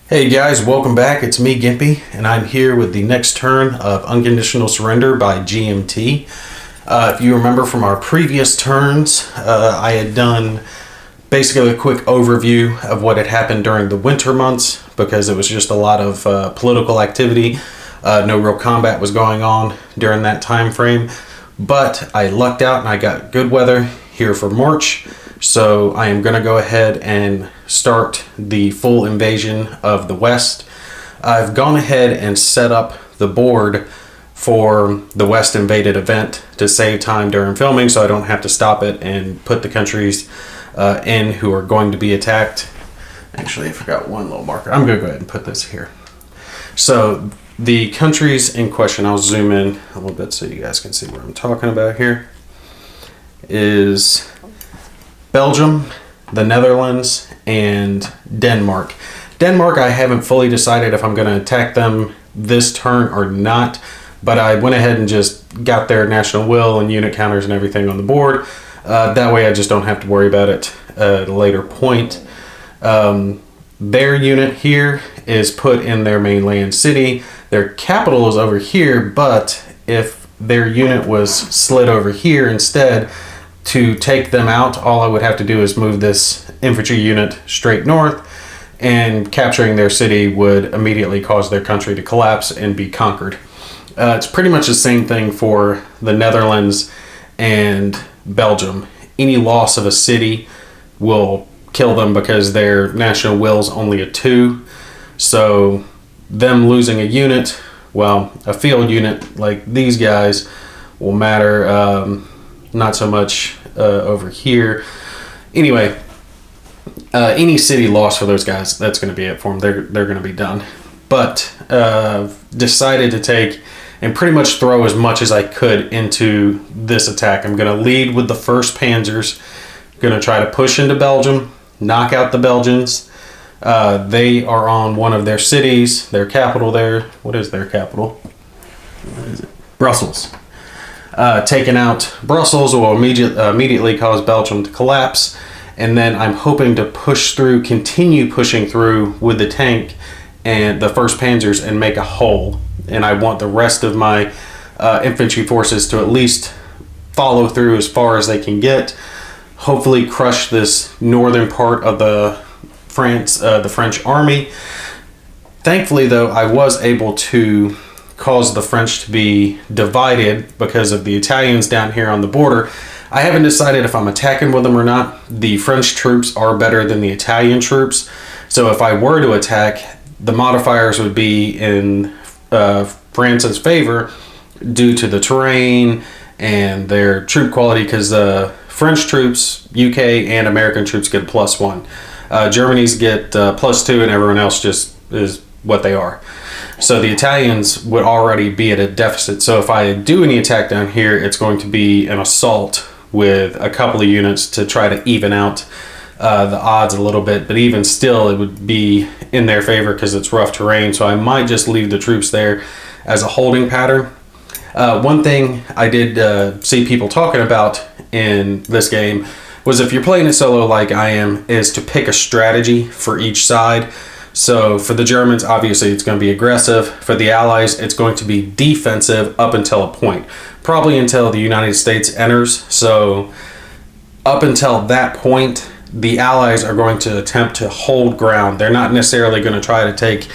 Hey guys, welcome back. It's me, Gimpy, and I'm here with the next turn of Unconditional Surrender by GMT. If you remember from our previous turns, I had done basically a quick overview of what had happened during the winter months because it was just a lot of political activity. No real combat was going on during that time frame, but I lucked out and I got good weather here for March. So I am going to go ahead and start the full invasion of the West. I've gone ahead and set up the board for the West invaded event to save time during filming so I don't have to stop it and put the countries in who are going to be attacked. Actually, I forgot one little marker. I'm going to go ahead and put this here. So the countries in question, I'll zoom in a little bit so you guys can see what I'm talking about here, is Belgium, the Netherlands, and Denmark. Denmark, I haven't fully decided if I'm going to attack them this turn or not, but I went ahead and just got their national will and unit counters and everything on the board. That way I just don't have to worry about it at a later point. Their unit here is put in their mainland city. Their capital is over here, but if their unit was slid over here instead, to take them out, all I would have to do is move this infantry unit straight north, and capturing their city would immediately cause their country to collapse and be conquered. It's pretty much the same thing for the Netherlands and Belgium. Any loss of a city will kill them because their national will is only a 2. So them losing a unit, well, a field unit like these guys will matter. Not so much over here. Anyway, any city loss for those guys, that's going to be it for them. They're going to be done. But decided to take and pretty much throw as much as I could into this attack. I'm going to lead with the 1st Panzers. Going to try to push into Belgium, knock out the Belgians. They are on one of their cities, their capital there. What is their capital? What is it? Brussels. Taking out Brussels will immediately cause Belgium to collapse, and then I'm hoping to continue pushing through with the tank and the 1st Panzers and make a hole. And I want the rest of my infantry forces to at least follow through as far as they can get. Hopefully crush this northern part of the French army. Thankfully, though, I was able to cause the French to be divided because of the Italians down here on the border. I haven't decided if I'm attacking with them or not. The French troops are better than the Italian troops, so if I were to attack, the modifiers would be in France's favor due to the terrain and their troop quality, because the French troops, UK and American troops get a +1. Germany's get +2, and everyone else just is what they are. So the Italians would already be at a deficit. So if I do any attack down here, it's going to be an assault with a couple of units to try to even out the odds a little bit. But even still, it would be in their favor because it's rough terrain. So I might just leave the troops there as a holding pattern. One thing I did see people talking about in this game was, if you're playing it solo like I am, is to pick a strategy for each side. So for the Germans, obviously it's going to be aggressive. For the Allies, it's going to be defensive up until a point, probably until the United States enters. So up until that point, the Allies are going to attempt to hold ground. They're not necessarily going to try to take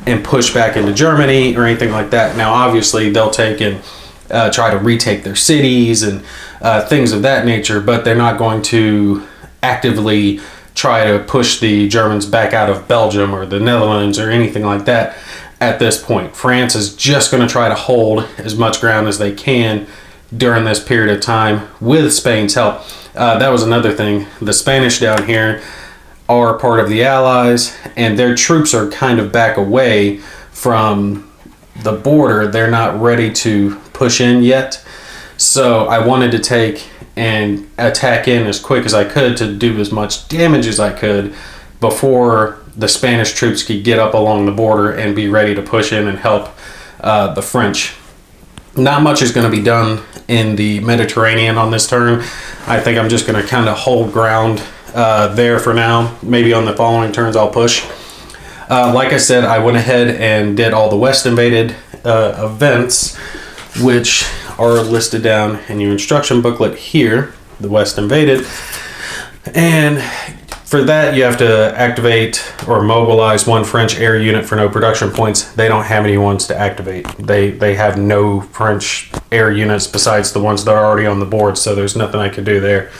and push back into Germany or anything like that. Now, obviously, they'll take and try to retake their cities and things of that nature, but they're not going to actively try to push the Germans back out of Belgium or the Netherlands or anything like that at this point. France is just going to try to hold as much ground as they can during this period of time with Spain's help. That was another thing. The Spanish down here are part of the Allies, and their troops are kind of back away from the border. They're not ready to push in yet. So I wanted to take and attack in as quick as I could to do as much damage as I could before the Spanish troops could get up along the border and be ready to push in and help the French. Not much is going to be done in the Mediterranean on this turn. I think I'm just going to kind of hold ground there for now. Maybe on the following turns I'll push. Like I said, I went ahead and did all the West invaded events, which are listed down in your instruction booklet here, the West invaded. And for that, you have to activate or mobilize one French air unit for no production points. They don't have any ones to activate. They have no French air units besides the ones that are already on the board, so there's nothing I could do there.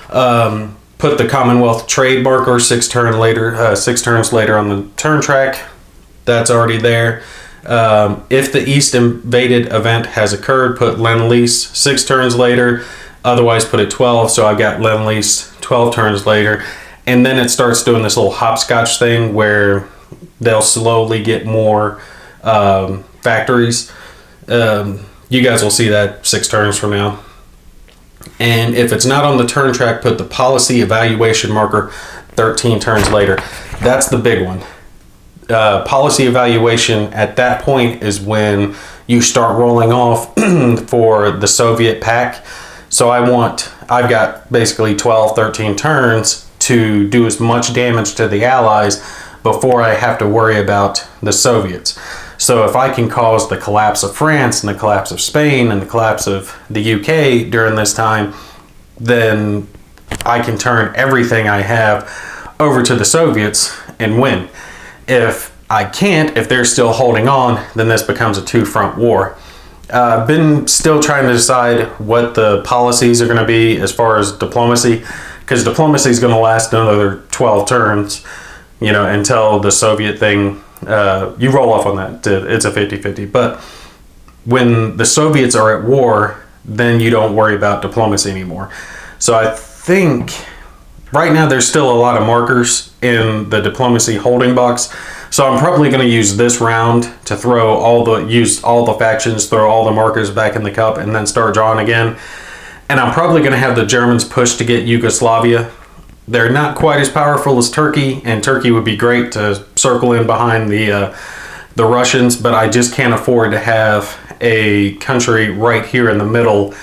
Put the Commonwealth trade marker 6 turns later on the turn track. That's already there. If the East invaded event has occurred, put Lend-Lease 6 turns later. Otherwise, put it 12. So I've got Lend-Lease 12 turns later. And then it starts doing this little hopscotch thing where they'll slowly get more factories. You guys will see that 6 turns from now. And if it's not on the turn track, put the policy evaluation marker 13 turns later. That's the big one. Policy evaluation at that point is when you start rolling off for the Soviet pack. So I've got basically 12, 13 turns to do as much damage to the Allies before I have to worry about the Soviets. So if I can cause the collapse of France and the collapse of Spain and the collapse of the UK during this time, then I can turn everything I have over to the Soviets and win. If I can't, if they're still holding on, then this becomes a 2-front war. I've been still trying to decide what the policies are going to be as far as diplomacy, because diplomacy is going to last another 12 turns, until the Soviet thing, you roll off on that. It's a 50-50. But when the Soviets are at war, then you don't worry about diplomacy anymore. So I think right now there's still a lot of markers in the diplomacy holding box. So I'm probably going to use this round to use all the factions, throw all the markers back in the cup, and then start drawing again. And I'm probably going to have the Germans push to get Yugoslavia. They're not quite as powerful as Turkey, and Turkey would be great to circle in behind the Russians, but I just can't afford to have a country right here in the middle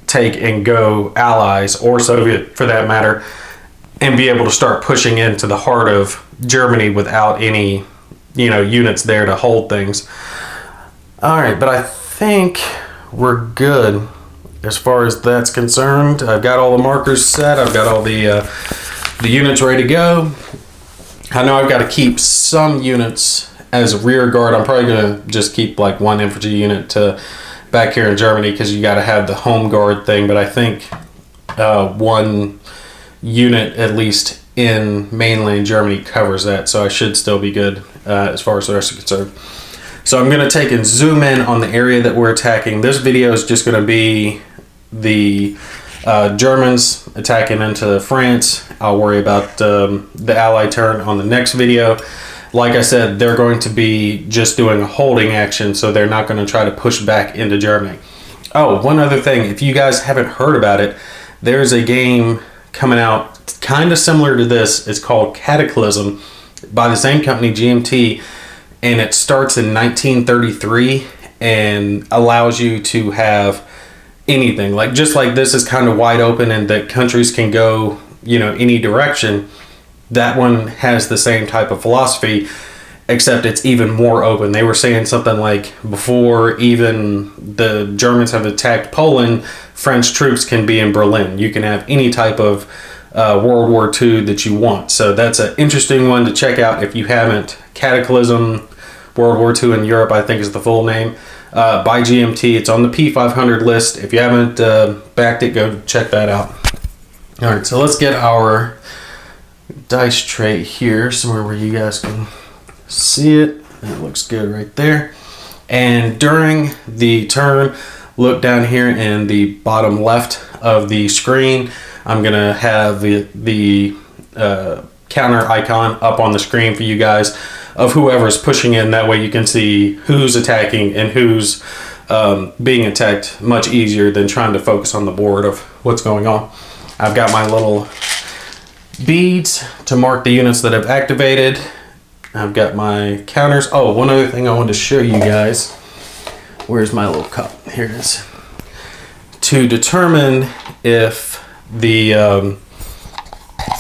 take and go Allies, or Soviet for that matter, and be able to start pushing into the heart of Germany without any, units there to hold things. All right, but I think we're good as far as that's concerned. I've got all the markers set. I've got all the units ready to go. I know I've got to keep some units as a rear guard. I'm probably going to just keep like one infantry unit to back here in Germany, because you got to have the home guard thing. But I think one unit at least in mainland Germany covers that, so I should still be good as far as the rest are concerned. So I'm going to take and zoom in on the area that we're attacking. This video is just going to be the Germans attacking into France. I'll worry about the Allied turn on the next video. Like I said, they're going to be just doing a holding action, so they're not going to try to push back into Germany. Oh, one other thing, if you guys haven't heard about it, there's a game coming out kind of similar to this. It's called Cataclysm by the same company, GMT, and it starts in 1933 and allows you to have anything. Just like this is kind of wide open and that countries can go, any direction. That one has the same type of philosophy, except it's even more open. They were saying something like, before even the Germans have attacked Poland, French troops can be in Berlin. You can have any type of World War II that you want. So that's an interesting one to check out if you haven't. Cataclysm, World War II in Europe, I think is the full name, by GMT. It's on the P500 list. If you haven't backed it, go check that out. All right, so let's get our dice tray here, somewhere where you guys can see it. That looks good right there. And during the turn, look down here in the bottom left of the screen. I'm going to have the counter icon up on the screen for you guys of whoever's pushing in. That way you can see who's attacking and who's being attacked much easier than trying to focus on the board of what's going on. I've got my little beads to mark the units that I've activated. I've got my counters. Oh, one other thing I wanted to show you guys. Where's my little cup? Here it is. To determine if the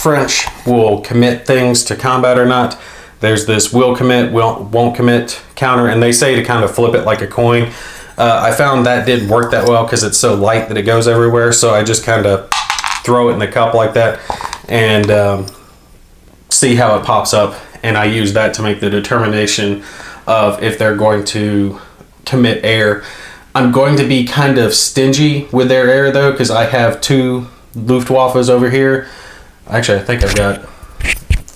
French will commit things to combat or not, There's this will commit, won't commit counter, and they say to kind of flip it like a coin. I found that didn't work that well because it's so light that it goes everywhere. So I just kind of throw it in the cup like that and see how it pops up. And I use that to make the determination of if they're going to commit air. I'm going to be kind of stingy with their air though, because I have 2 Luftwaffes over here. Actually, I think I've got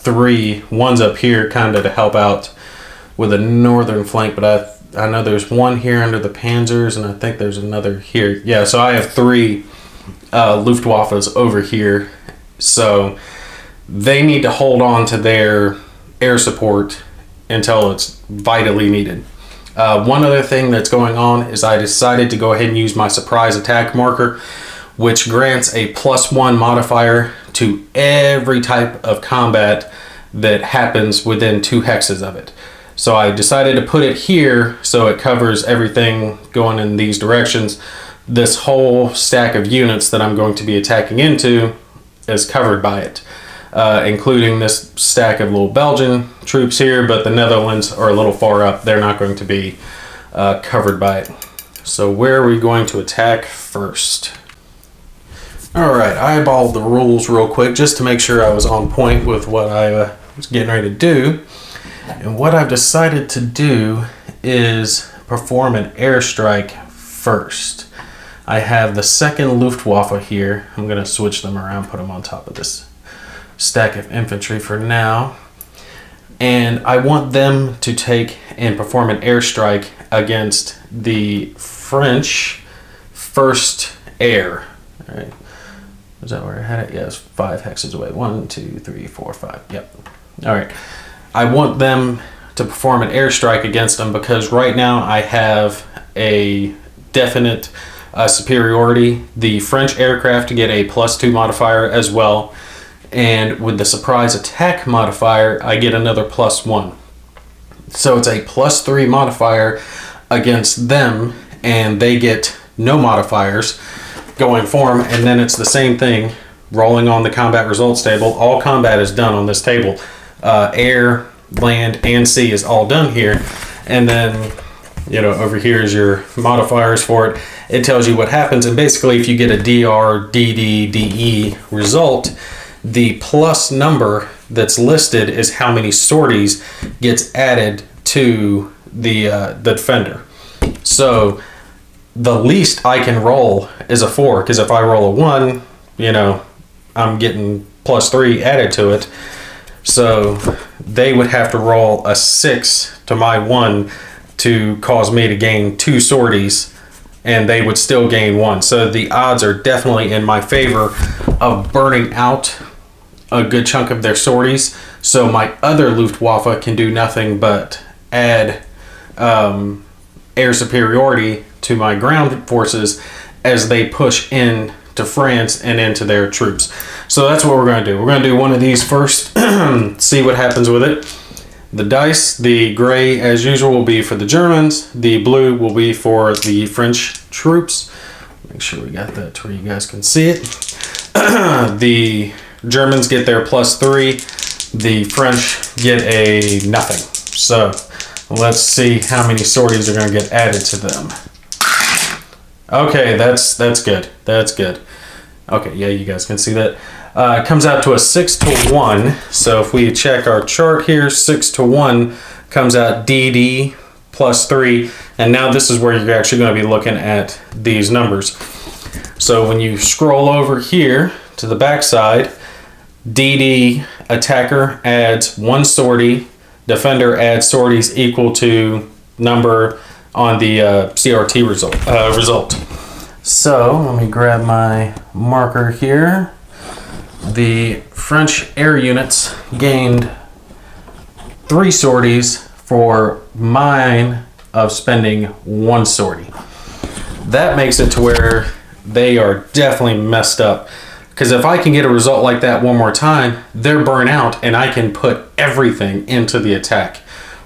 3. One's up here kind of to help out with the northern flank, but I know there's one here under the Panzers, and I think there's another here. Yeah, so I have 3 Luftwaffes over here. So they need to hold on to their air support until it's vitally needed. One other thing that's going on is I decided to go ahead and use my surprise attack marker, which grants a +1 modifier to every type of combat that happens within 2 hexes of it. So I decided to put it here so it covers everything going in these directions. This whole stack of units that I'm going to be attacking into is covered by it, including this stack of little Belgian troops here, but the Netherlands are a little far up. They're not going to be covered by it. So where are we going to attack first? Alright, I eyeballed the rules real quick just to make sure I was on point with what I was getting ready to do. And what I've decided to do is perform an airstrike first. I have the 2nd Luftwaffe here. I'm going to switch them around, put them on top of this stack of infantry for now. And I want them to take and perform an airstrike against the French 1st Air. All right. Is that where I had it? Yeah, it's 5 hexes away. 1, 2, 3, 4, 5. Yep. All right. I want them to perform an airstrike against them because right now I have a definite superiority. The French aircraft get a +2 modifier as well. And with the surprise attack modifier, I get another +1. So it's a +3 modifier against them, and they get no modifiers going for them. And then it's the same thing rolling on the combat results table. All combat is done on this table. Air, land, and sea is all done here. And then, you know, over here is your modifiers for it. It tells you what happens. And basically, if you get a DR, DD, DE result, the plus number that's listed is how many sorties gets added to the defender. So the least I can roll is a 4, because if I roll a 1, you know, I'm getting +3 added to it. So they would have to roll a 6 to my 1 to cause me to gain 2 sorties, and they would still gain 1. So the odds are definitely in my favor of burning out a good chunk of their sorties. So my other Luftwaffe can do nothing but add air superiority to my ground forces as they push in to France and into their troops. So that's what we're going to do. We're going to do one of these first, see what happens with it. The dice, the gray as usual will be for the Germans, the blue will be for the French troops. Make sure we got that to where you guys can see it. The Germans get their +3, the French get a nothing. So let's see how many sorties are going to get added to them. Okay, that's good. That's good. Okay, yeah, you guys can see that. It comes out to a 6-1. So if we check our chart here, 6-1 comes out DD +3. And now this is where you're actually going to be looking at these numbers. So when you scroll over here to the backside, DD attacker adds 1 sortie, defender adds sorties equal to number on the CRT result. So let me grab my marker here. The French air units gained 3 sorties for mine of spending 1 sortie. That makes it to where they are definitely messed up. Because if I can get a result like that one more time, they're burnt out and I can put everything into the attack.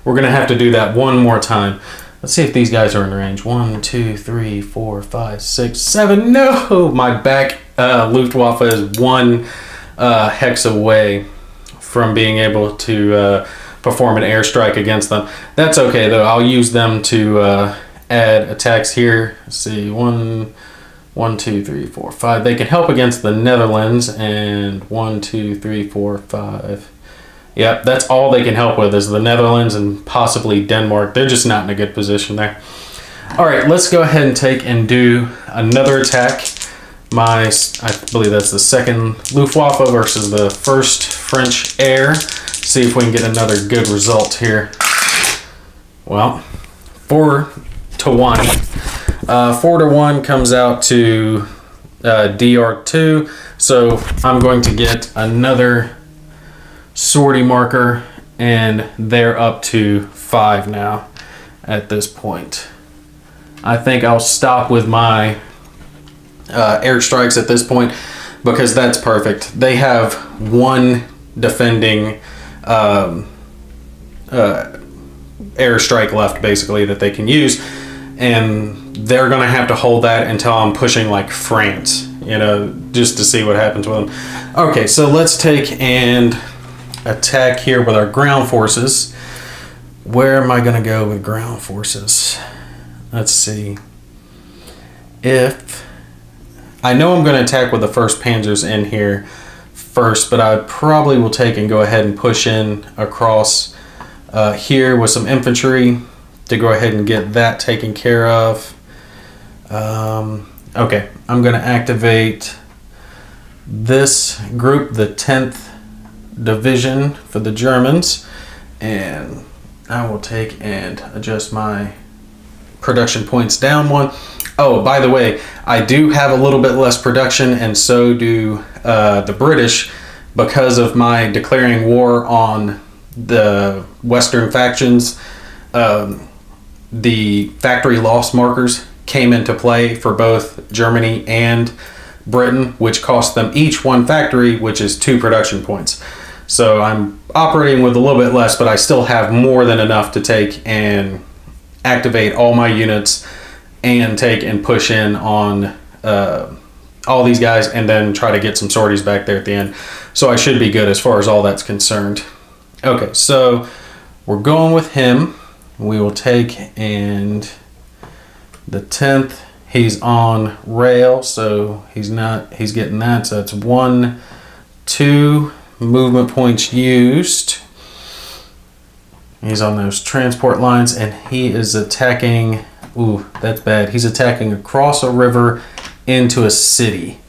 We're going to have to do that one more time. Let's see if these guys are in range. 1, 2, 3, 4, 5, 6, 7. No! My back Luftwaffe is 1 hex away from being able to perform an airstrike against them. That's okay though. I'll use them to add attacks here. Let's see, 1, 2, 3, 4, 5. They can help against the Netherlands, and 1, 2, 3, 4, 5. Yep, that's all they can help with is the Netherlands and possibly Denmark. They're just not in a good position there. All right, let's go ahead and take and do another attack. I believe that's the second Luftwaffe versus the first French air. See if we can get another good result here. Well, 4 to 1. 4 to 1 comes out to DR2. So I'm going to get another sortie marker, and they're up to 5 now at this point. I think I'll stop with my airstrikes at this point because that's perfect. They have one defending airstrike left basically that they can use, and they're gonna have to hold that until I'm pushing like France, you know, just to see what happens with them. Okay, so let's take and attack here with our ground forces. Where am I gonna go with ground forces? Let's see. If I know I'm going to attack with the first Panzers in here first, but I probably will take and go ahead and push in across here with some infantry to go ahead and get that taken care of. Okay, I'm going to activate this group, the 10th Division for the Germans, and I will take and adjust my production points down 1. Oh, by the way, I do have a little bit less production, and so do the British, because of my declaring war on the Western factions. The factory loss markers came into play for both Germany and Britain, which cost them each 1 factory, which is 2 production points. So I'm operating with a little bit less, but I still have more than enough to take and activate all my units and take and push in on all these guys, and then try to get some sorties back there at the end. So I should be good as far as all that's concerned. Okay, so we're going with him. We will take and the 10th, he's on rail, so he's getting that. So that's 1, 2 movement points used. He's on those transport lines, and he is attacking. Ooh, that's bad. He's attacking across a river into a city.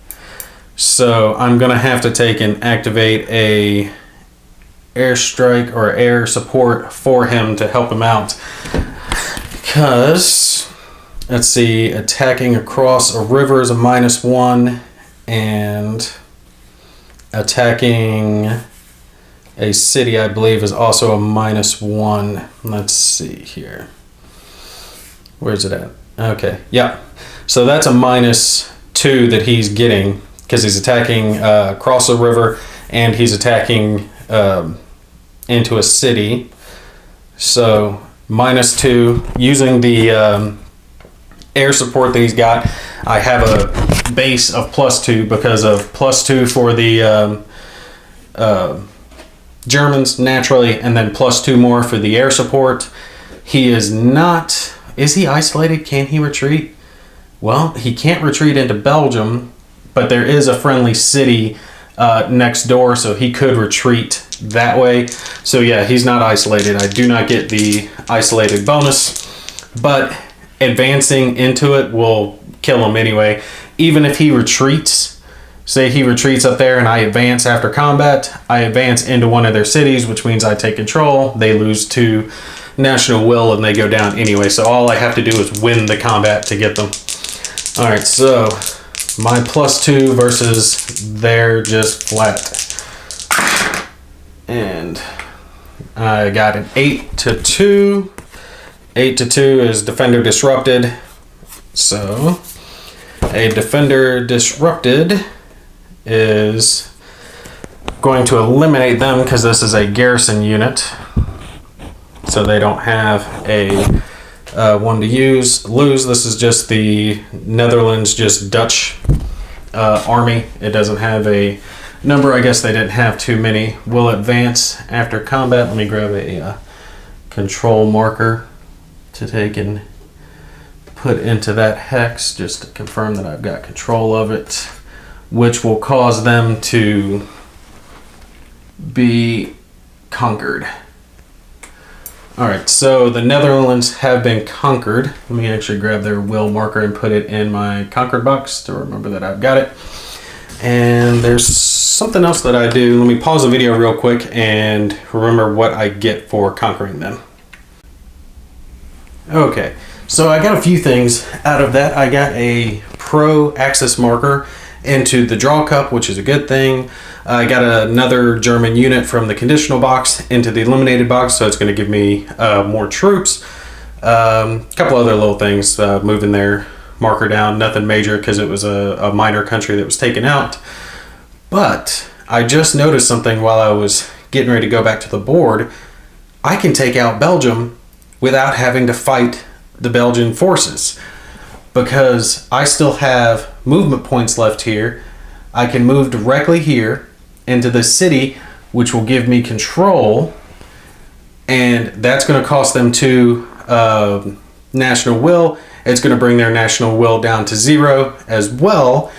So I'm gonna have to take and activate a airstrike or air support for him to help him out. Because, let's see, attacking across a river is a -1, and attacking a city, I believe, is also a -1. Let's see here. Where's it at? Okay, yeah. So that's a -2 that he's getting because he's attacking across a river, and he's attacking into a city. So -2 using the air support that he's got. I have a base of +2 because of +2 for the Germans naturally, and then +2 more for the air support. He is not. Is he isolated? Can he retreat? Well, he can't retreat into Belgium, but there is a friendly city next door, so he could retreat that way. So yeah, he's not isolated. I do not get the isolated bonus, but advancing into it will kill him anyway. Even if he retreats, say he retreats up there and I advance after combat, I advance into one of their cities, which means I take control. They lose 2 national will and they go down anyway. So all I have to do is win the combat to get them. All right, so my +2 versus they're just flat. And I got an 8 to 2. 8 to 2 is defender disrupted. So a defender disrupted is going to eliminate them because this is a garrison unit. So they don't have a one to lose. This is just the Netherlands, just Dutch army. It doesn't have a number. I guess they didn't have too many. Will advance after combat. Let me grab a control marker to take and put into that hex just to confirm that I've got control of it, which will cause them to be conquered. Alright, so the Netherlands have been conquered. Let me actually grab their will marker and put it in my conquered box to remember that I've got it. And there's something else that I do. Let me pause the video real quick and remember what I get for conquering them. Okay, so I got a few things out of that. I got a pro axis marker into the draw cup, which is a good thing. I got another German unit from the conditional box into the eliminated box, so it's going to give me more troops. A couple other little things, moving their marker down, nothing major because it was a minor country that was taken out. But I just noticed something while I was getting ready to go back to the board. I can take out Belgium without having to fight the Belgian forces, because I still have movement points left here. I can move directly here into the city, which will give me control, and that's going to cost them 2 national will. It's going to bring their national will down to 0 as well,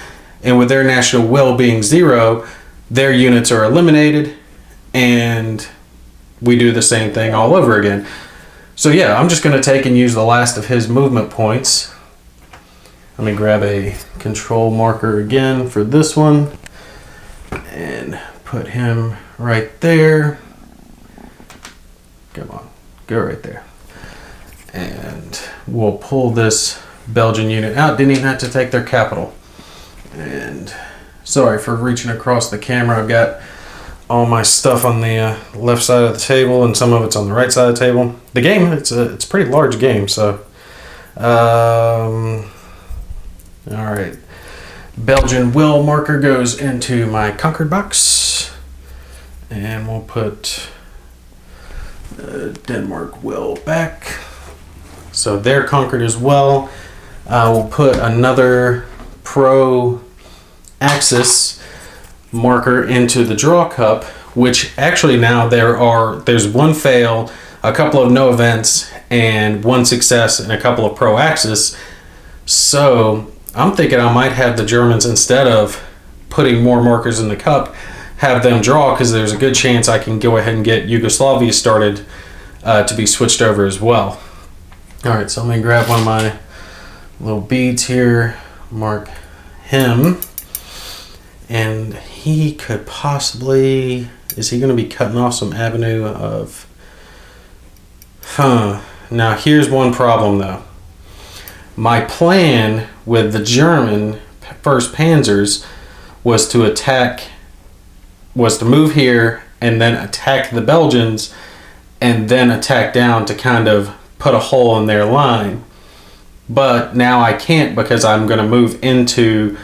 and with their national will being 0, their units are eliminated, and we do the same thing all over again. So yeah, I'm just going to take and use the last of his movement points. Let me grab a control marker again for this one and put him right there. Come on, go right there. And we'll pull this Belgian unit out. Didn't even have to take their capital. And sorry for reaching across the camera. I've got all my stuff on the left side of the table and some of it's on the right side of the table. The game, it's a pretty large game, so all right. Belgian will marker goes into my conquered box, and we'll put Denmark will back. So they're conquered as well. We'll put another pro axis marker into the draw cup, which actually now there's 1 fail, a couple of no events, and 1 success, and a couple of pro axis. So I'm thinking I might have the Germans, instead of putting more markers in the cup, have them draw, because there's a good chance I can go ahead and get Yugoslavia started to be switched over as well. Alright, so let me grab one of my little beads here, mark him, and he could possibly, is he going to be cutting off some avenue of, now here's one problem though. My plan with the German 1st Panzers was to move here and then attack the Belgians and then attack down to kind of put a hole in their line. But now I can't, because I'm going to move into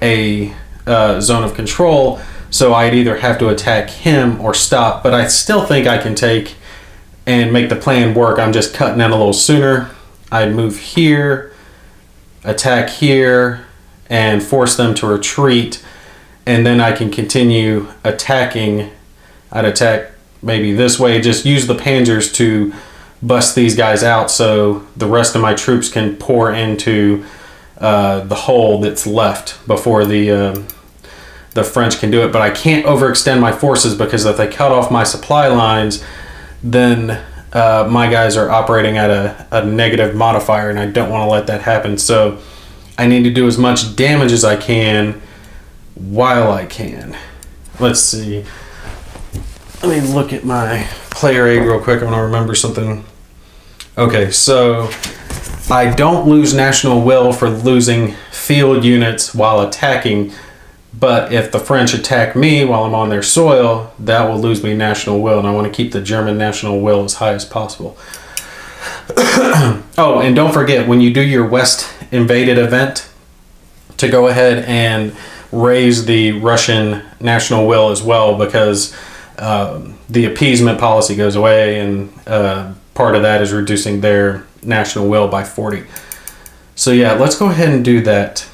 a zone of control, so I'd either have to attack him or stop. But I still think I can take and make the plan work. I'm just cutting in a little sooner. I'd move here, attack here, and force them to retreat, and then I can continue attacking. I'd attack maybe this way, just use the panzers to bust these guys out so the rest of my troops can pour into the hole that's left before the French can do it. But I can't overextend my forces, because if they cut off my supply lines, then my guys are operating at a negative modifier, and I don't want to let that happen. So I need to do as much damage as I can while I can. Let's see. Let me look at my player aid real quick. I want to remember something. Okay, so I don't lose national will for losing field units while attacking, but if the French attack me while I'm on their soil, that will lose me national will, and I want to keep the German national will as high as possible. Oh, and don't forget, when you do your West invaded event, to go ahead and raise the Russian national will as well, because the appeasement policy goes away, and part of that is reducing their national will by 40. So yeah, let's go ahead and do that.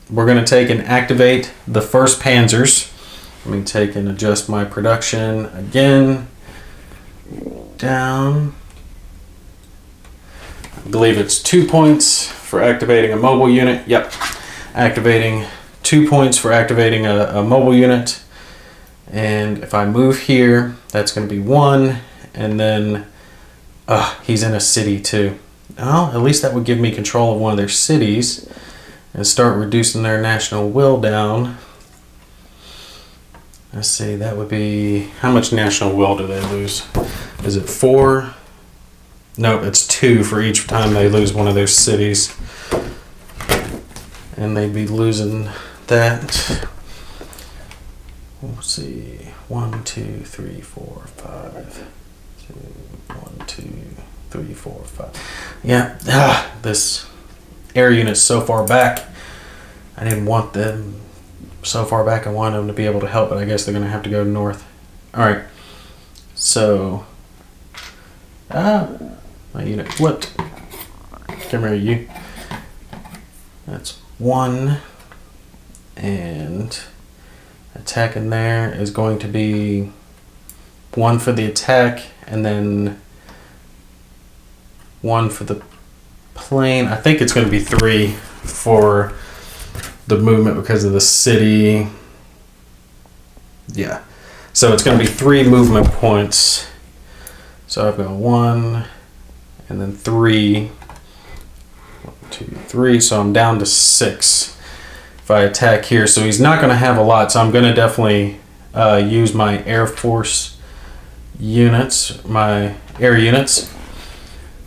We're going to take and activate the 1st Panzers Let me take and adjust my production again. Down. I believe it's 2 points for activating a mobile unit. Yep. Activating 2 points for activating a mobile unit. And if I move here, that's going to be 1. And then he's in a city too. Well, at least that would give me control of one of their cities and start reducing their national will down. Let's see, that would be, how much national will do they lose? Is it 4? Nope, it's 2 for each time they lose one of their cities. And they'd be losing that. Let's see, 1, 2, 3, 4, 5. 1, 2, 3, 4, 5. Yeah, this air unit's so far back. I didn't want them so far back. I wanted them to be able to help, but I guess they're going to have to go north. All right, so my unit flipped. Come here, you. That's 1, and attacking there is going to be 1 for the attack, and then 1 for the plane. I think it's going to be 3 for the movement because of the city. Yeah, so it's going to be 3 movement points. So I've got 1 and then 3. 1, 2, 3. So I'm down to 6 if I attack here. So he's not going to have a lot. So I'm going to definitely use my Air Force units, my air units.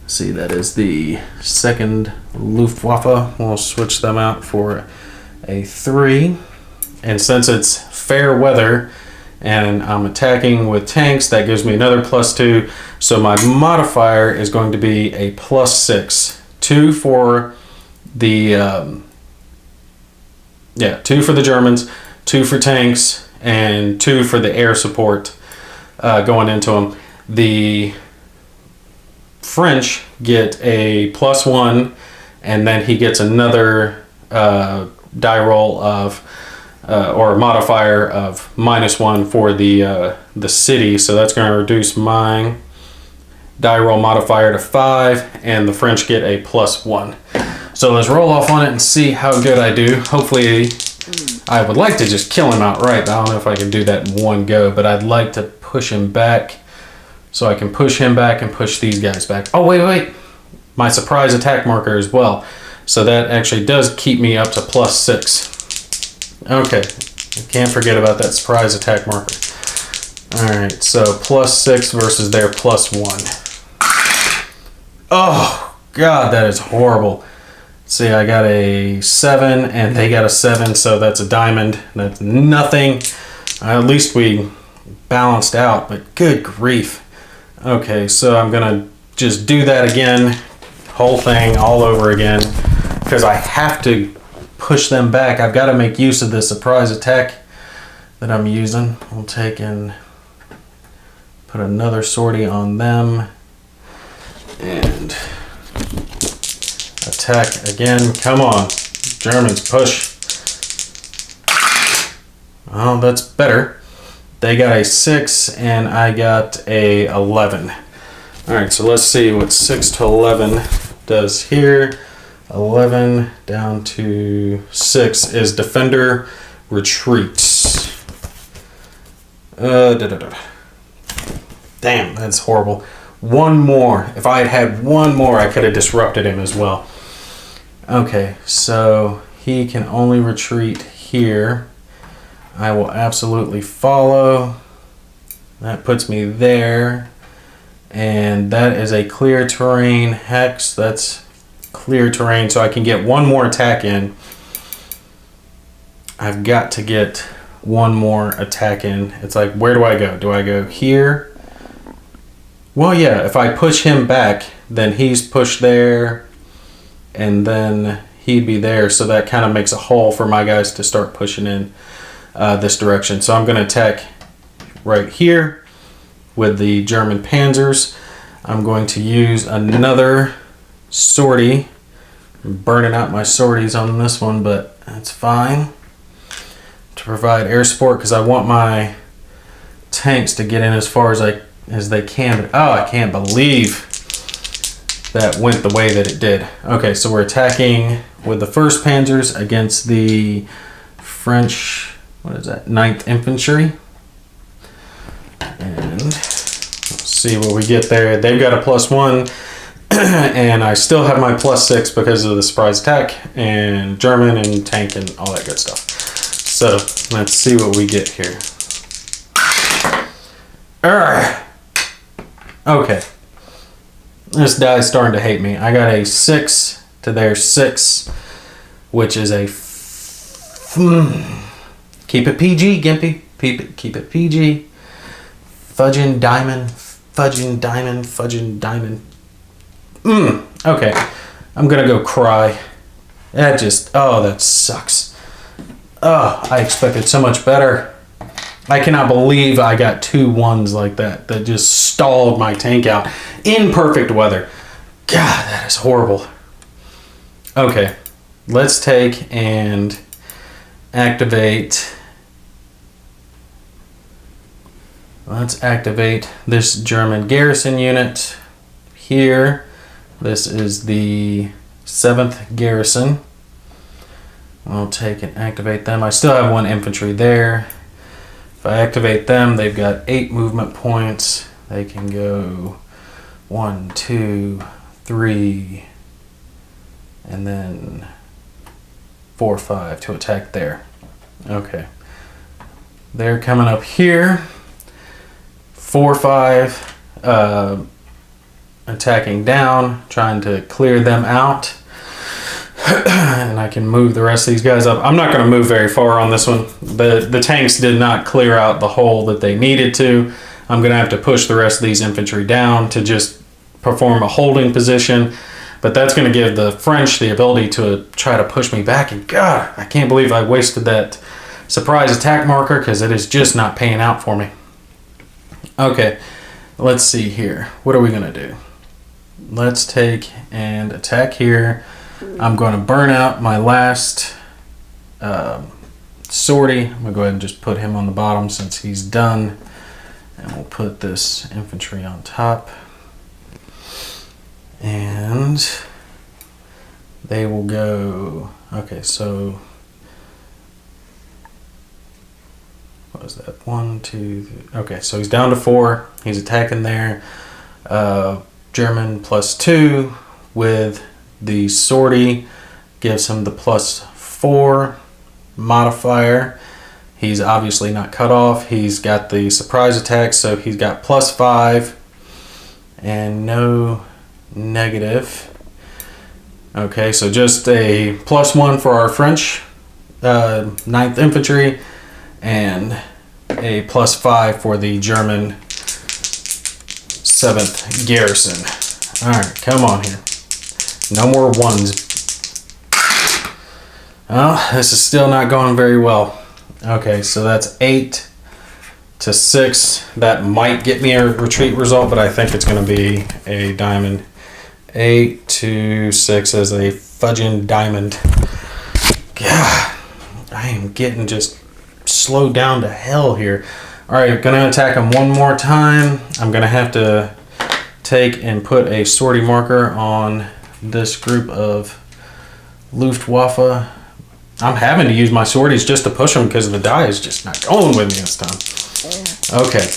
See, that is the 2nd Luftwaffe. We'll switch them out for a 3. And since it's fair weather and I'm attacking with tanks, that gives me another +2. So my modifier is going to be a +6. 2 for the 2 for the Germans, 2 for tanks, and 2 for the air support going into them. The French get a +1, and then he gets another die roll of or a modifier of -1 for the city. So that's going to reduce my die roll modifier to 5, and the French get a +1. So let's roll off on it and see how good I do. Hopefully, I would like to just kill him outright, but I don't know if I can do that in one go, but I'd like to push him back so I can push him back and push these guys back. Oh, wait. My surprise attack marker as well. So that actually does keep me up to +6. Okay, I can't forget about that surprise attack marker. Alright, so +6 versus their +1. Oh, God, that is horrible. See, I got a 7 and they got a 7, so that's a diamond. That's nothing. At least we balanced out, but good grief. Okay, so I'm gonna just do that again, whole thing all over again, because I have to push them back. I've got to make use of this surprise attack that I'm using. I'll take and put another sortie on them and attack again. Come on, Germans, push. Oh, that's better. They got a 6 and I got a 11. All right, so let's see what 6 to 11 does here. 11 down to 6 is defender retreats. Damn, that's horrible. One more. If I had had one more, I could have disrupted him as well. Okay, so he can only retreat here. I will absolutely follow. That puts me there. And that is a clear terrain hex. That's clear terrain, so I can get one more attack in. I've got to get one more attack in. It's like, where do I go? Do I go here? Well, yeah, if I push him back, then he's pushed there, and then he'd be there, so that kind of makes a hole for my guys to start pushing in this direction. So I'm going to attack right here with the German panzers. I'm going to use another sortie. I'm burning out my sorties on this one, but that's fine. to provide air support because I want my tanks to get in as far as they can. But, oh, I can't believe that went the way that it did. Okay, so we're attacking with the 1st Panzers against the French, what is that, 9th Infantry. And let's see what we get there. They've got a +1, and I still have my +6 because of the surprise attack, and German and tank and all that good stuff. So let's see what we get here. Okay. This guy's starting to hate me. I got a 6 to their 6, which is a... Keep it PG, Gimpy. Keep it PG. Fudging diamond. Okay. I'm gonna go cry. That sucks. Oh, I expected so much better. I cannot believe I got 2 1s like that just stalled my tank out in perfect weather. God, that is horrible. Okay, let's take and activate. Let's activate this German garrison unit here. This is the 7th garrison. I'll take and activate them. I still have 1 infantry there. If I activate them, they've got 8 movement points. They can go 1, 2, 3, and then 4, 5 to attack there. Okay. They're coming up here. 4, 5, attacking down, trying to clear them out. And I can move the rest of these guys up. I'm not going to move very far on this one. The tanks did not clear out the hole that they needed to. I'm going to have to push the rest of these infantry down to just perform a holding position. But that's going to give the French the ability to try to push me back. And God, I can't believe I wasted that surprise attack marker because it is just not paying out for me. Okay, let's see here. What are we going to do? Let's take and attack here. I'm going to burn out my last sortie. I'm going to go ahead and just put him on the bottom since he's done. And we'll put this infantry on top. And they will go... Okay, so... What was that? 1, 2, 3... Okay, so he's down to 4. He's attacking there. German +2 with... The sortie gives him the +4 modifier. He's obviously not cut off. He's got the surprise attack, so he's got +5 and no negative. Okay, so just a +1 for our French 9th Infantry and a +5 for the German 7th Garrison. All right, come on here. No more 1s. Oh, this is still not going very well. Okay, so that's 8 to 6. That might get me a retreat result, but I think it's going to be a diamond. 8 to 6 as a fudging diamond. God, I am getting just slowed down to hell here. All right, I'm going to attack him one more time. I'm going to have to take and put a sortie marker on this group of Luftwaffe. I'm having to use my sorties just to push them because the die is just not going with me this time. Okay,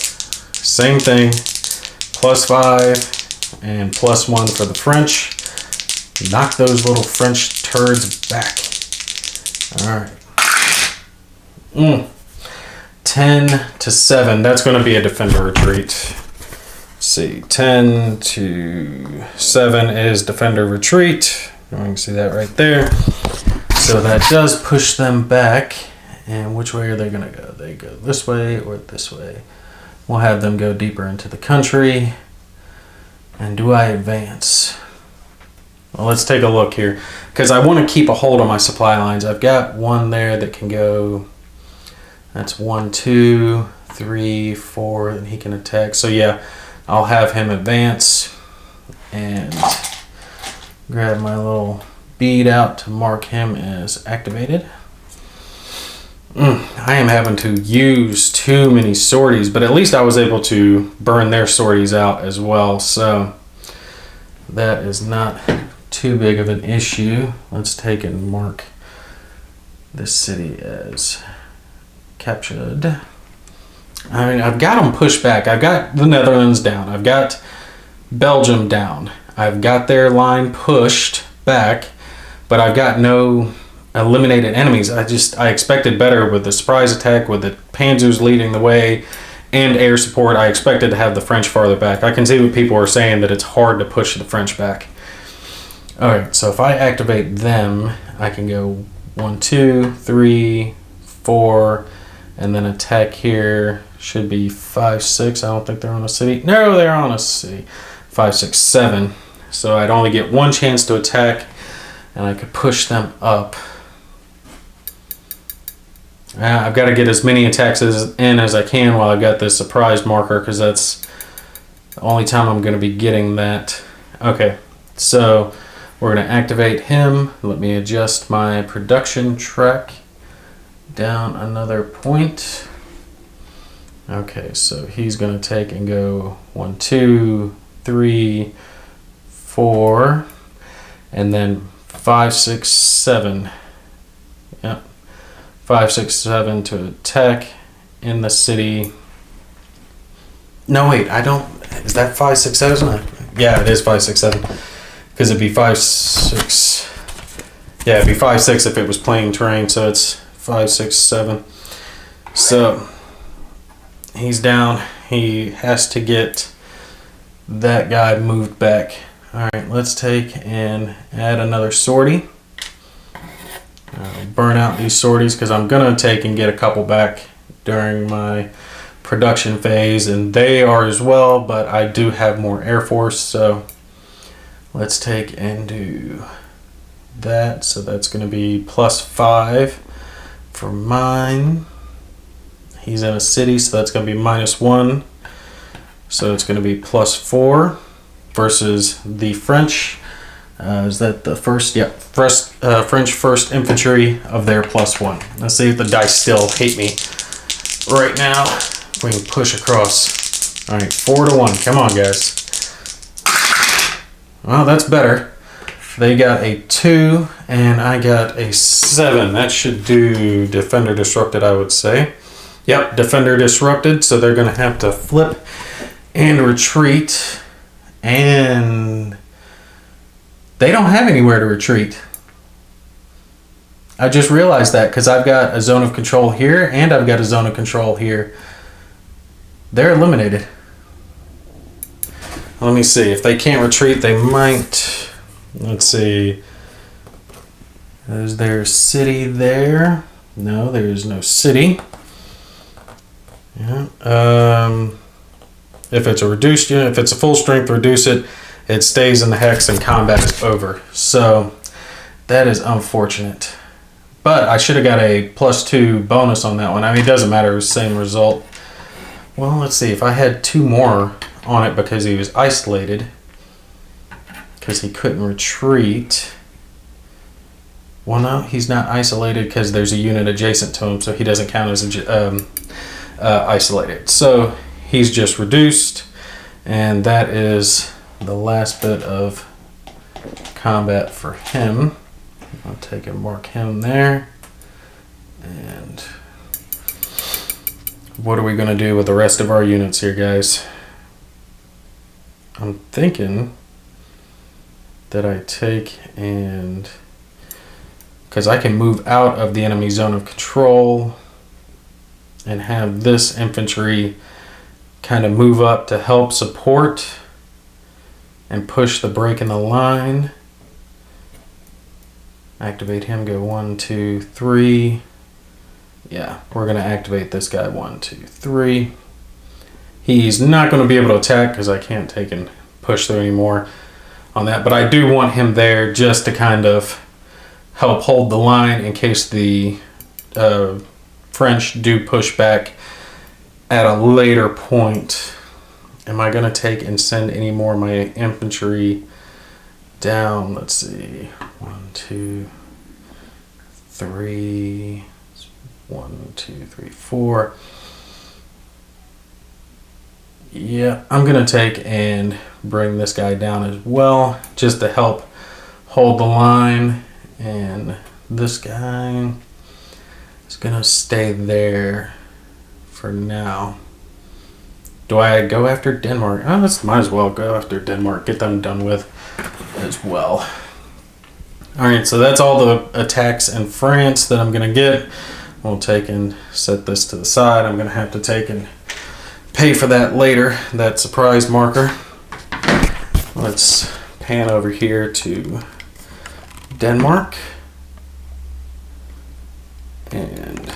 same thing. +5 and +1 for the French. Knock those little French turds back. All right. 10 to 7. That's going to be a defender retreat. See, 10 to 7 is defender retreat. You can see that right there. So that does push them back. And which way are they going to go? They go this way or this way. We'll have them go deeper into the country. And do I advance? Well, let's take a look here. Because I want to keep a hold on my supply lines. I've got one there that can go... That's 1, 2, 3, 4, and he can attack. So yeah, I'll have him advance and grab my little bead out to mark him as activated. I am having to use too many sorties, but at least I was able to burn their sorties out as well, so that is not too big of an issue. Let's take and mark this city as captured. I mean, I've got them pushed back. I've got the Netherlands down. I've got Belgium down. I've got their line pushed back, but I've got no eliminated enemies. I expected better with the surprise attack, with the Panzers leading the way, and air support. I expected to have the French farther back. I can see what people are saying, that it's hard to push the French back. Alright, so if I activate them, I can go 1, 2, 3, 4, and then attack here. Should be 5, 6. I don't think they're on a city. No, they're on a city. 5, 6, 7. So I'd only get one chance to attack, and I could push them up. I've got to get as many attacks in as I can while I've got this surprise marker, because that's the only time I'm going to be getting that. Okay, so we're going to activate him. Let me adjust my production track down another point. Okay, so he's going to take and go 1, 2, 3, 4, and then 5, 6, 7. Yep. 5, 6, 7 to attack in the city. No, wait, I don't. Is that 5, 6, 7? Yeah, it is 5, 6, 7. Because it'd be 5, 6. Yeah, it'd be 5, 6 if it was plain terrain. So it's 5, 6, 7. So he's down. He has to get that guy moved back. All right, let's take and add another sortie. Burn out these sorties, because I'm going to take and get a couple back during my production phase, and they are as well, but I do have more Air Force, so let's take and do that. So that's going to be +5 for mine. He's in a city, so that's going to be -1. So it's going to be +4 versus the French. Is that the first? Yeah, French 1st Infantry of their +1. Let's see if the dice still hate me right now. If we can push across. All right, 4-1. Come on, guys. Well, that's better. They got a 2, and I got a 7. That should do Defender Disrupted, I would say. Yep, Defender Disrupted, so they're going to have to flip and retreat, and they don't have anywhere to retreat. I just realized that, because I've got a zone of control here and I've got a zone of control here. They're eliminated. Let me see. If they can't retreat, they might. Let's see. Is there a city there? No, there is no city. Yeah. If it's a reduced unit, if it's a full strength, reduce it. It stays in the hex and combat is over. So that is unfortunate. But I should have got a +2 bonus on that one. I mean, it doesn't matter, it was the same result. Well, let's see. If I had 2 more on it because he was isolated, because he couldn't retreat. Well, no, he's not isolated because there's a unit adjacent to him, so he doesn't count as isolated. So he's just reduced, and that is the last bit of combat for him. I'll take and mark him there. And what are we going to do with the rest of our units here, guys? I'm thinking that I take and, because I can move out of the enemy zone of control and have this infantry kind of move up to help support and push the break in the line. Activate him, go 1, 2, 3. Yeah, we're going to activate this guy 1, 2, 3. He's not going to be able to attack because I can't take and push through anymore on that. But I do want him there just to kind of help hold the line in case the French do push back at a later point. Am I going to take and send any more of my infantry down? Let's see. 1, 2, 3. 1, 2, 3, 4. Yeah, I'm gonna take and bring this guy down as well, just to help hold the line. And this guy is gonna stay there for now. Do I go after Denmark? Oh, might as well go after Denmark. Get them done with as well. All right, so that's all the attacks in France that I'm gonna get. We'll take and set this to the side. I'm gonna have to take and pay for that later, that surprise marker. Let's pan over here to Denmark and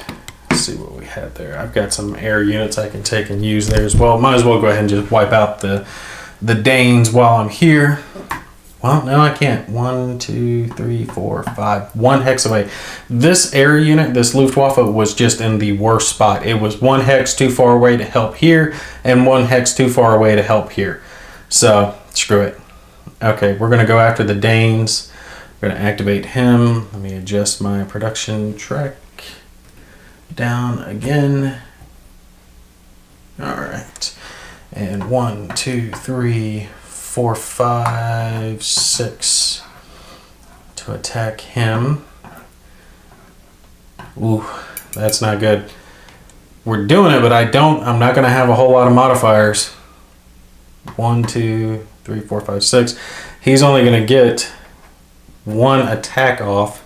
see what we had there. I've got some air units I can take and use there as well. Might as well go ahead and just wipe out the Danes while I'm here. Well, no, I can't. 1, 2, 3, 4, 5. 1 hex away. This air unit, this Luftwaffe, was just in the worst spot. It was 1 hex too far away to help here, and 1 hex too far away to help here. So, screw it. Okay, we're going to go after the Danes. We're going to activate him. Let me adjust my production track down again. All right. And 1, 2, 3, 4, 5, 6 to attack him. Ooh, that's not good. We're doing it, but I'm not going to have a whole lot of modifiers. 1, 2, 3, 4, 5, 6. He's only going to get 1 attack off.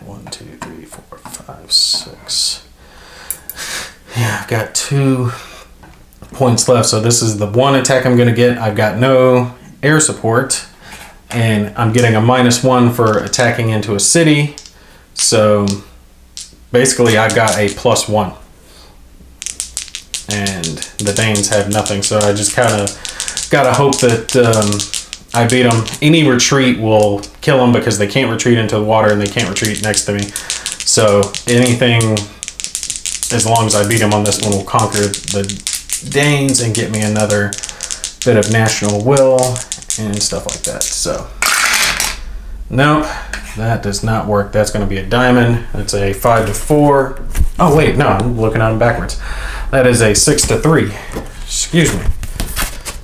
1, 2, 3, 4, 5, 6. Yeah, I've got 2 points left, so this is the 1 attack I'm going to get. I've got no air support, and I'm getting a -1 for attacking into a city. So basically I've got a +1, and the Danes have nothing. So I just kind of gotta hope that I beat them. Any retreat will kill them because they can't retreat into the water and they can't retreat next to me. So anything, as long as I beat them on this one, will conquer the Danes and get me another bit of national will and stuff like that. So nope, that does not work. That's going to be a diamond. That's a 5 to 4. Oh wait, no, I'm looking at them backwards. That is a 6 to 3. Excuse me.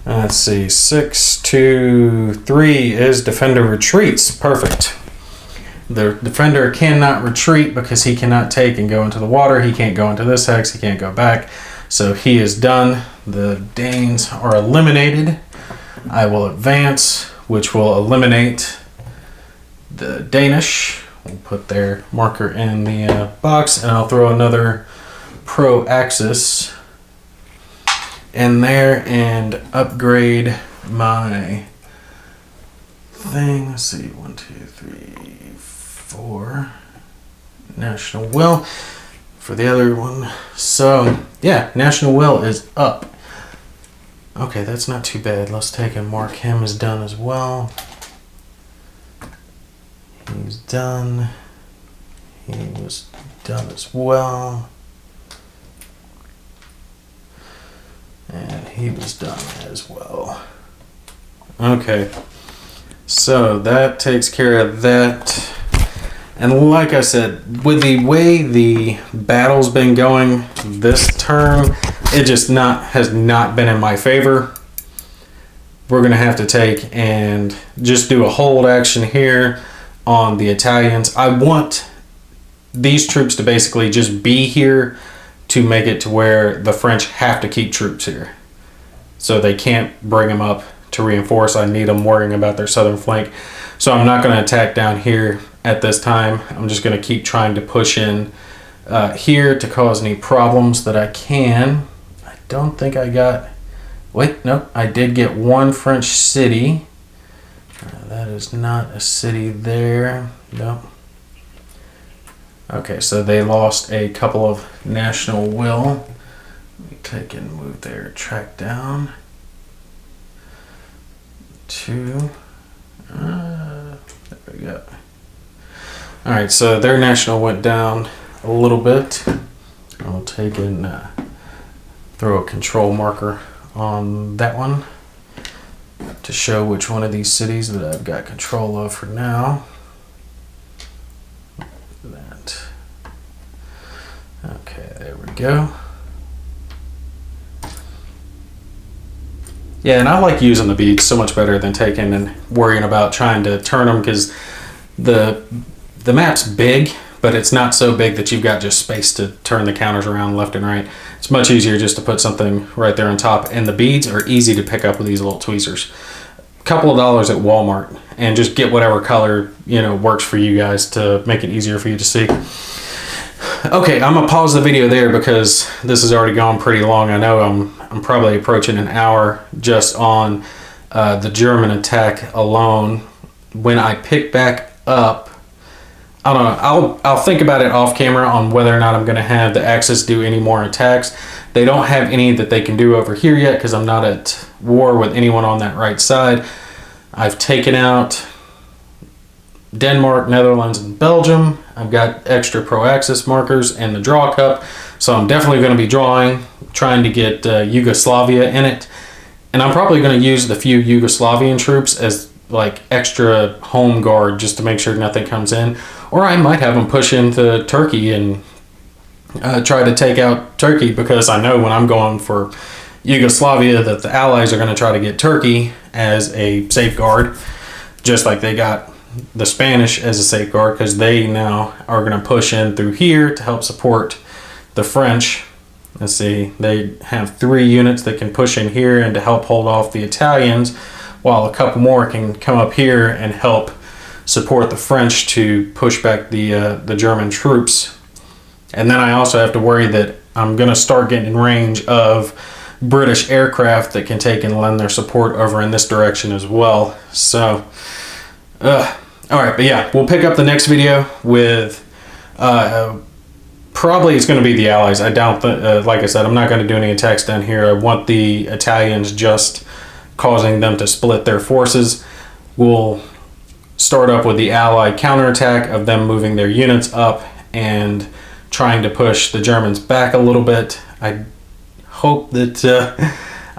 Let's see, 6 to 3 is defender retreats. Perfect. The defender cannot retreat because he cannot take and go into the water. He can't go into this hex. He can't go back. So he is done. The Danes are eliminated. I will advance, which will eliminate the Danish. We'll put their marker in the box, and I'll throw another pro-axis in there and upgrade my thing. Let's see, 1, 2, 3, 4. National will for the other one. So yeah, national will is up. Okay, that's not too bad. Let's take and mark him as done as well. He's done. He was done as well. And he was done as well. Okay, so that takes care of that. And like I said, with the way the battle's been going this turn, it just has not been in my favor. We're gonna have to take and just do a hold action here on the Italians. I want these troops to basically just be here to make it to where the French have to keep troops here. So they can't bring them up to reinforce. I need them worrying about their southern flank. So I'm not going to attack down here at this time. I'm just going to keep trying to push in here to cause any problems that I can. I don't think I got... Wait, no, I did get 1 French city. That is not a city there. Nope. Okay, so they lost a couple of national will. Let me take and move their track down. 2. There we go. Alright, so their national went down a little bit. I'll take and throw a control marker on that one to show which one of these cities that I've got control of for now. That. go. Yeah, and I like using the beads so much better than taking and worrying about trying to turn them, because the map's big, but it's not so big that you've got just space to turn the counters around left and right. It's much easier just to put something right there on top, and the beads are easy to pick up with these little tweezers. A couple of dollars at Walmart, and just get whatever color, you know, works for you guys to make it easier for you to see. Okay, I'm gonna pause the video there because this has already gone pretty long. I know I'm probably approaching an hour just on the German attack alone. When I pick back up, I don't know, I'll think about it off camera on whether or not I'm gonna have the Axis do any more attacks. They don't have any that they can do over here yet because I'm not at war with anyone on that right side. I've taken out Denmark, Netherlands, and Belgium. I've got extra pro-Axis markers and the draw cup, so I'm definitely going to be trying to get Yugoslavia in it, and I'm probably going to use the few Yugoslavian troops as like extra home guard just to make sure nothing comes in, or I might have them push into Turkey and try to take out Turkey, because I know when I'm going for Yugoslavia that the Allies are going to try to get Turkey as a safeguard, just like they got the Spanish as a safeguard, because they now are going to push in through here to help support the French. Let's see, they have 3 units that can push in here and to help hold off the Italians, while a couple more can come up here and help support the French to push back the German troops. And then I also have to worry that I'm going to start getting in range of British aircraft that can take and lend their support over in this direction as well. So all right, but yeah, we'll pick up the next video with probably it's going to be the Allies. I doubt that, like I said, I'm not going to do any attacks down here. I want the Italians just causing them to split their forces. We'll start up with the Allied counterattack of them moving their units up and trying to push the Germans back a little bit. I hope that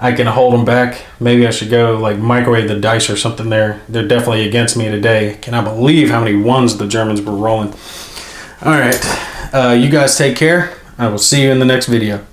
I can hold them back. Maybe I should go like microwave the dice or something there. They're definitely against me today. Cannot believe how many ones the Germans were rolling. All right, you guys take care. I will see you in the next video.